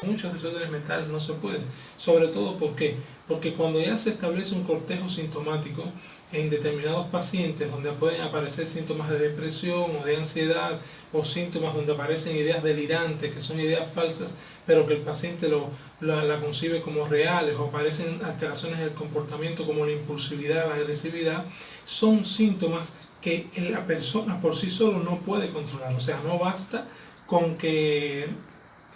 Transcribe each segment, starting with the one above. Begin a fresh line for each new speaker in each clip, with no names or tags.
muchos desórdenes mentales no se puede. Sobre todo, ¿por qué? Porque cuando ya se establece un cortejo sintomático en determinados pacientes donde pueden aparecer síntomas de depresión o de ansiedad, o síntomas donde aparecen ideas delirantes, que son ideas falsas, pero que el paciente la concibe como reales, o aparecen alteraciones en el comportamiento como la impulsividad, la agresividad, son síntomas que la persona por sí solo no puede controlar. O sea, no basta con que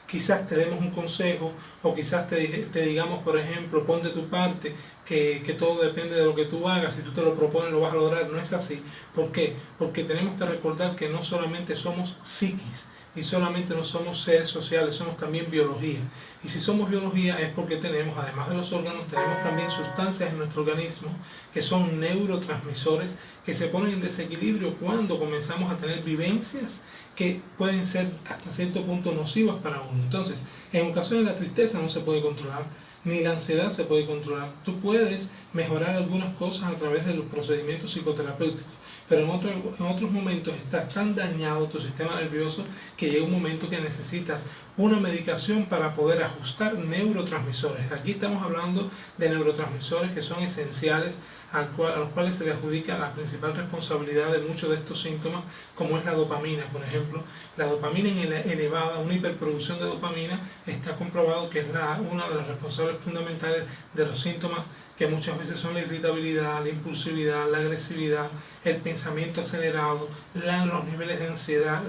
quizás te demos un consejo, o quizás te digamos, por ejemplo, pon de tu parte, que todo depende de lo que tú hagas. Si tú te lo propones, lo vas a lograr. No es así. ¿Por qué? Porque tenemos que recordar que no solamente somos psiquis, y solamente no somos seres sociales, somos también biología. Y si somos biología es porque tenemos, además de los órganos, tenemos también sustancias en nuestro organismo que son neurotransmisores, que se ponen en desequilibrio cuando comenzamos a tener vivencias que pueden ser hasta cierto punto nocivas para uno. Entonces, en ocasiones la tristeza no se puede controlar, ni la ansiedad se puede controlar. Tú puedes mejorar algunas cosas a través de los procedimientos psicoterapéuticos, pero en otros momentos estás tan dañado tu sistema nervioso que llega un momento que necesitas una medicación para poder ajustar neurotransmisores. Aquí estamos hablando de neurotransmisores que son esenciales, a los cuales se le adjudica la principal responsabilidad de muchos de estos síntomas, como es la dopamina, por ejemplo. La dopamina elevada, una hiperproducción de dopamina, está comprobado que es una de las responsables fundamentales de los síntomas que muchas veces son la irritabilidad, la impulsividad, la agresividad, el pensamiento acelerado, los niveles de ansiedad,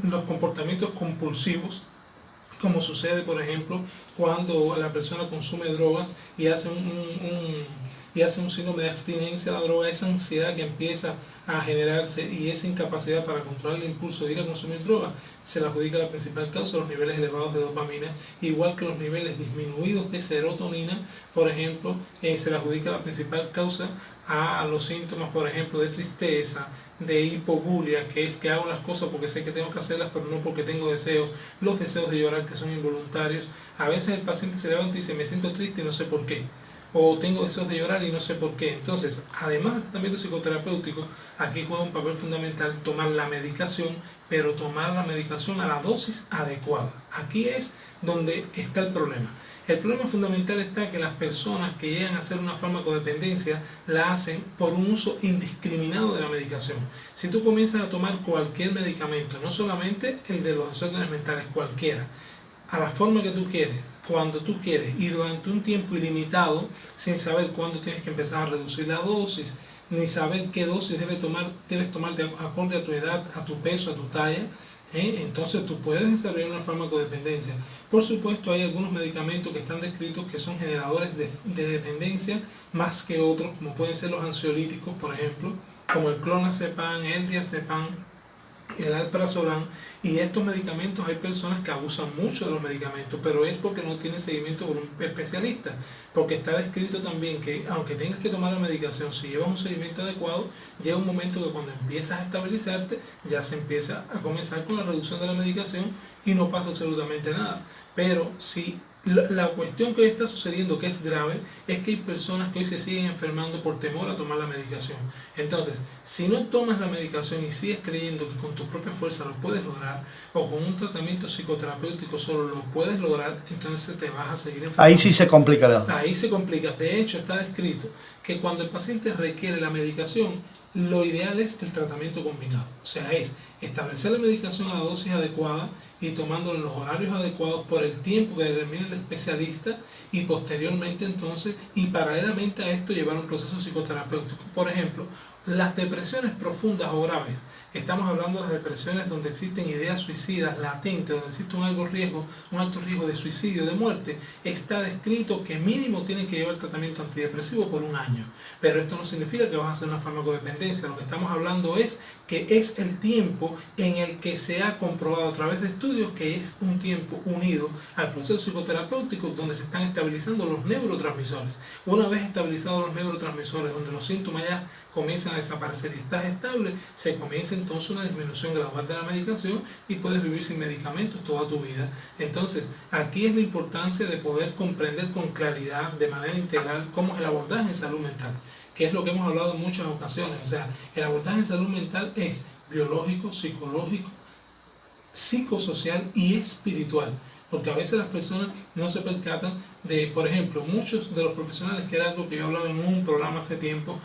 los comportamientos compulsivos, como sucede, por ejemplo, cuando la persona consume drogas y hace un síndrome de abstinencia a la droga. Esa ansiedad que empieza a generarse y esa incapacidad para controlar el impulso de ir a consumir droga, se le adjudica la principal causa, los niveles elevados de dopamina, igual que los niveles disminuidos de serotonina, por ejemplo, se le adjudica la principal causa a los síntomas, por ejemplo, de tristeza, de hipobulia, que es que hago las cosas porque sé que tengo que hacerlas, pero no porque tengo deseos, los deseos de llorar que son involuntarios. A veces el paciente se levanta y dice, me siento triste y no sé por qué, o tengo deseos de llorar y no sé por qué. Entonces, además del tratamiento psicoterapéutico, aquí juega un papel fundamental tomar la medicación, pero tomar la medicación a la dosis adecuada. Aquí es donde está el problema. El problema fundamental está que las personas que llegan a hacer una farmacodependencia la hacen por un uso indiscriminado de la medicación. Si tú comienzas a tomar cualquier medicamento, no solamente el de los desórdenes mentales, cualquiera, a la forma que tú quieres, cuando tú quieres y durante un tiempo ilimitado, sin saber cuándo tienes que empezar a reducir la dosis, ni saber qué dosis debes tomar de acorde a tu edad, a tu peso, a tu talla, entonces tú puedes desarrollar una farmacodependencia. Por supuesto, hay algunos medicamentos que están descritos que son generadores de dependencia más que otros, como pueden ser los ansiolíticos, por ejemplo, como el clonazepam, el diazepam, el alprazolam. Y estos medicamentos, hay personas que abusan mucho de los medicamentos, pero es porque no tienen seguimiento por un especialista, porque está descrito también que aunque tengas que tomar la medicación, si llevas un seguimiento adecuado, llega un momento que cuando empiezas a estabilizarte, ya se empieza a comenzar con la reducción de la medicación y no pasa absolutamente nada. Pero si la cuestión que hoy está sucediendo, que es grave, es que hay personas que hoy se siguen enfermando por temor a tomar la medicación. Entonces, si no tomas la medicación y sigues creyendo que con tu propia fuerza lo puedes lograr, o con un tratamiento psicoterapéutico solo lo puedes lograr, entonces te vas a seguir enfermando.
Ahí sí se complica.
Ahí se complica. De hecho, está descrito que cuando el paciente requiere la medicación, lo ideal es el tratamiento combinado. O sea, es establecer la medicación a la dosis adecuada y tomándolo en los horarios adecuados por el tiempo que determine el especialista, y posteriormente entonces, y paralelamente a esto, llevar un proceso psicoterapéutico. Por ejemplo, las depresiones profundas o graves, estamos hablando de las depresiones donde existen ideas suicidas latentes, donde existe un alto riesgo de suicidio, de muerte, está descrito que mínimo tienen que llevar tratamiento antidepresivo por 1 año. Pero esto no significa que vas a hacer una farmacodependencia. Lo que estamos hablando es que es el tiempo en el que se ha comprobado a través de estudios que es un tiempo unido al proceso psicoterapéutico, donde se están estabilizando los neurotransmisores. Una vez estabilizados los neurotransmisores, donde los síntomas ya comienzan a desaparecer y estás estable, se comienza entonces una disminución gradual de la medicación y puedes vivir sin medicamentos toda tu vida. Entonces, aquí es la importancia de poder comprender con claridad, de manera integral, cómo es el abordaje en salud mental, que es lo que hemos hablado en muchas ocasiones. O sea, el abordaje en salud mental es biológico, psicológico, psicosocial y espiritual. porque a veces las personas no se percatan de, por ejemplo, muchos de los profesionales, que era algo que yo hablaba en un programa hace tiempo,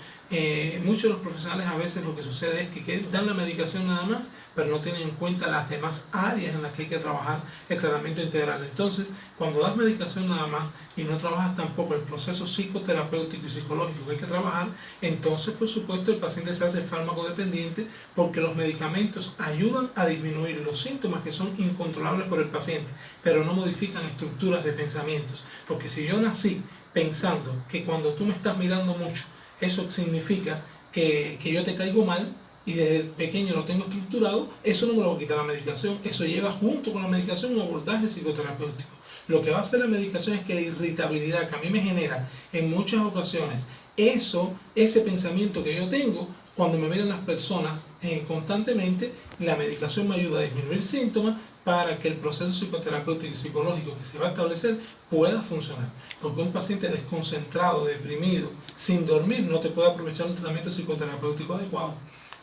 muchos de los profesionales a veces lo que sucede es que dan la medicación nada más, pero no tienen en cuenta las demás áreas en las que hay que trabajar el tratamiento integral. Entonces, cuando das medicación nada más y no trabajas tampoco el proceso psicoterapéutico y psicológico que hay que trabajar, entonces por supuesto el paciente se hace fármaco dependiente, porque los medicamentos ayudan a disminuir los síntomas que son incontrolables por el paciente, pero no modifican estructuras de pensamientos. Porque si yo nací pensando que cuando tú me estás mirando mucho, eso significa que yo te caigo mal, y desde pequeño lo tengo estructurado, eso no me lo va a quitar la medicación. Eso lleva junto con la medicación un abordaje psicoterapéutico. Lo que va a hacer la medicación es que la irritabilidad que a mí me genera en muchas ocasiones, ese pensamiento que yo tengo, cuando me miran las personas constantemente, la medicación me ayuda a disminuir síntomas para que el proceso psicoterapéutico y psicológico que se va a establecer pueda funcionar. Porque un paciente desconcentrado, deprimido, sin dormir, no te puede aprovechar un tratamiento psicoterapéutico adecuado.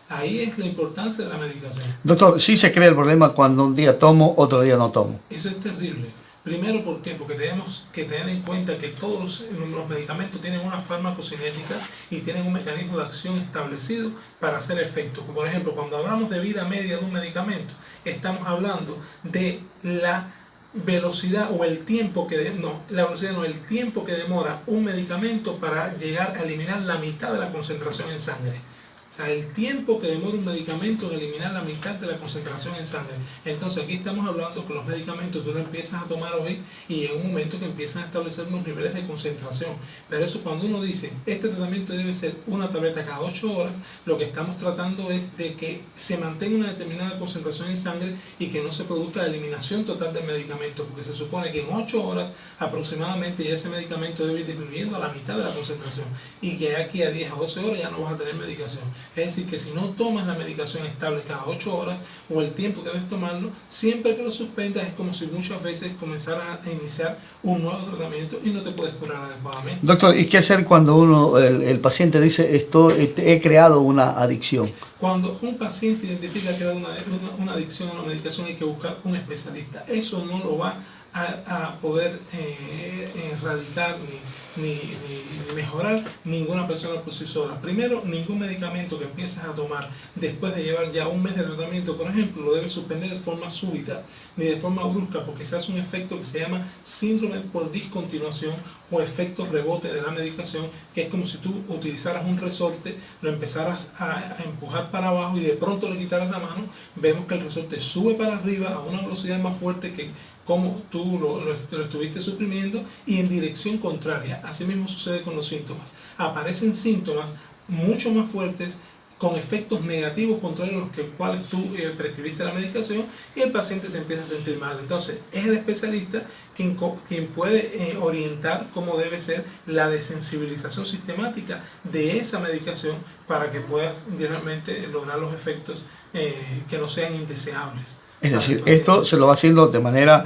Ahí es la importancia de la medicación.
Doctor, sí se crea el problema cuando un día tomo, otro día no tomo.
Eso es terrible. Primero, ¿por qué? Porque tenemos que tener en cuenta que todos los medicamentos tienen una farmacocinética y tienen un mecanismo de acción establecido para hacer efecto. Por ejemplo, cuando hablamos de vida media de un medicamento, estamos hablando de la velocidad o el tiempo el tiempo que demora un medicamento para llegar a eliminar la mitad de la concentración en sangre. O sea, el tiempo que demora un medicamento en eliminar la mitad de la concentración en sangre. Entonces aquí estamos hablando que los medicamentos tú los empiezas a tomar hoy y llega un momento que empiezan a establecer unos niveles de concentración. Pero eso, cuando uno dice, este tratamiento debe ser una tableta cada 8 horas, lo que estamos tratando es de que se mantenga una determinada concentración en sangre y que no se produzca la eliminación total del medicamento, porque se supone que en 8 horas aproximadamente ya ese medicamento debe ir disminuyendo a la mitad de la concentración, y que aquí a 10 a 12 horas ya no vas a tener medicación. Es decir, que si no tomas la medicación estable cada 8 horas o el tiempo que debes tomarlo, siempre que lo suspendas es como si muchas veces comenzaras a iniciar un nuevo tratamiento y no te puedes curar adecuadamente.
Doctor, ¿y qué hacer cuando el paciente dice, he creado una adicción?
Cuando un paciente identifica que ha creado una adicción a una medicación, hay que buscar un especialista. Eso no lo va a poder erradicar ni mejorar ninguna persona por sí sola. Primero, ningún medicamento que empieces a tomar después de llevar ya un mes de tratamiento, por ejemplo, lo debes suspender de forma súbita ni de forma brusca, porque se hace un efecto que se llama síndrome por discontinuación o efecto rebote de la medicación, que es como si tú utilizaras un resorte, lo empezaras a empujar para abajo y de pronto le quitaras la mano. Vemos que el resorte sube para arriba a una velocidad más fuerte que como tú lo estuviste suprimiendo, y en dirección contraria. Así mismo sucede con los síntomas. Aparecen síntomas mucho más fuertes con efectos negativos contrarios a los cuales tú prescribiste la medicación, y el paciente se empieza a sentir mal. Entonces es el especialista quien puede orientar cómo debe ser la desensibilización sistemática de esa medicación para que puedas realmente lograr los efectos que no sean indeseables.
Es decir, esto se lo va haciendo de manera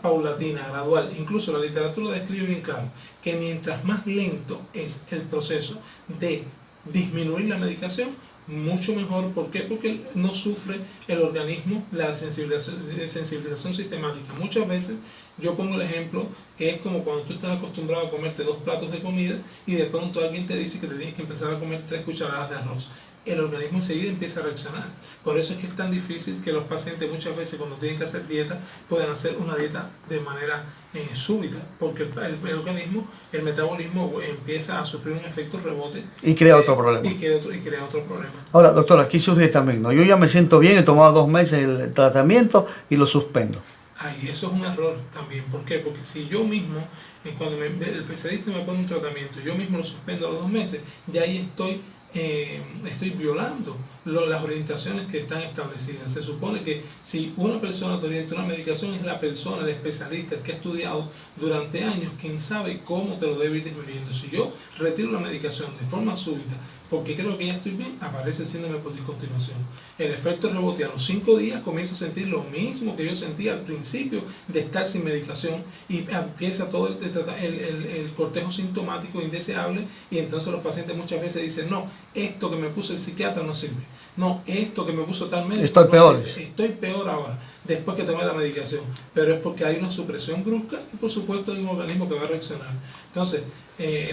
paulatina, gradual. Incluso la literatura describe bien claro que mientras más lento es el proceso de disminuir la medicación, mucho mejor. ¿Por qué? Porque no sufre el organismo la sensibilización sistemática. Muchas veces yo pongo el ejemplo que es como cuando tú estás acostumbrado a comerte 2 platos de comida y de pronto alguien te dice que te tienes que empezar a comer 3 cucharadas de arroz. El organismo enseguida empieza a reaccionar. Por eso es que es tan difícil que los pacientes muchas veces, cuando tienen que hacer dieta, puedan hacer una dieta de manera súbita, porque el organismo, el metabolismo empieza a sufrir un efecto rebote
y crea otro problema.
Y crea otro problema.
Ahora, doctor, aquí surge también, ¿no? Yo ya me siento bien, he tomado 2 meses el tratamiento y lo suspendo.
Ay, eso es un error también. ¿Por qué? Porque si yo mismo, cuando el especialista me pone un tratamiento, yo mismo lo suspendo a los 2 meses, ya ahí estoy violando las orientaciones que están establecidas. Se supone que si una persona te orienta una medicación, es la persona, el especialista, el que ha estudiado durante años, quien sabe cómo te lo debe ir disminuyendo. Si yo retiro la medicación de forma súbita porque creo que ya estoy bien, aparece el síndrome por discontinuación. El efecto rebote, a los 5 días comienzo a sentir lo mismo que yo sentía al principio de estar sin medicación, y empieza todo el cortejo sintomático indeseable, y entonces los pacientes muchas veces dicen, no, esto que me puso el psiquiatra no sirve. no, esto que me puso tal médico,
Estoy
no
peor.
sirve, estoy peor ahora, después que tomé la medicación, pero es porque hay una supresión brusca y por supuesto hay un organismo que va a reaccionar. Entonces,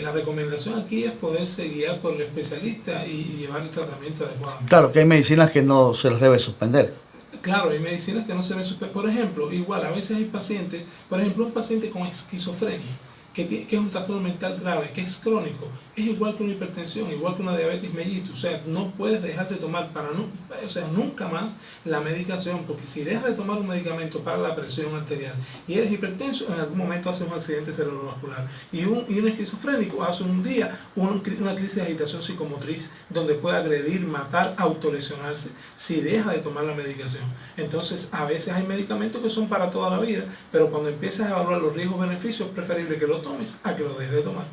la recomendación aquí es poderse guiar por el especialista y llevar el tratamiento adecuadamente.
Claro que hay medicinas que no se las debe suspender.
Claro, hay medicinas que no se ven super. Por ejemplo, igual a veces hay pacientes, por ejemplo, un paciente con esquizofrenia, que es un trastorno mental grave, que es crónico, es igual que una hipertensión, igual que una diabetes mellitus. O sea, no puedes dejar de tomar o sea, nunca más la medicación, porque si dejas de tomar un medicamento para la presión arterial y eres hipertenso, en algún momento haces un accidente cerebrovascular. Y un esquizofrénico hace un día una crisis de agitación psicomotriz donde puede agredir, matar, autolesionarse si deja de tomar la medicación. Entonces, a veces hay medicamentos que son para toda la vida, pero cuando empiezas a evaluar los riesgos-beneficios, es preferible que lo tomes a que lo dejes de tomar.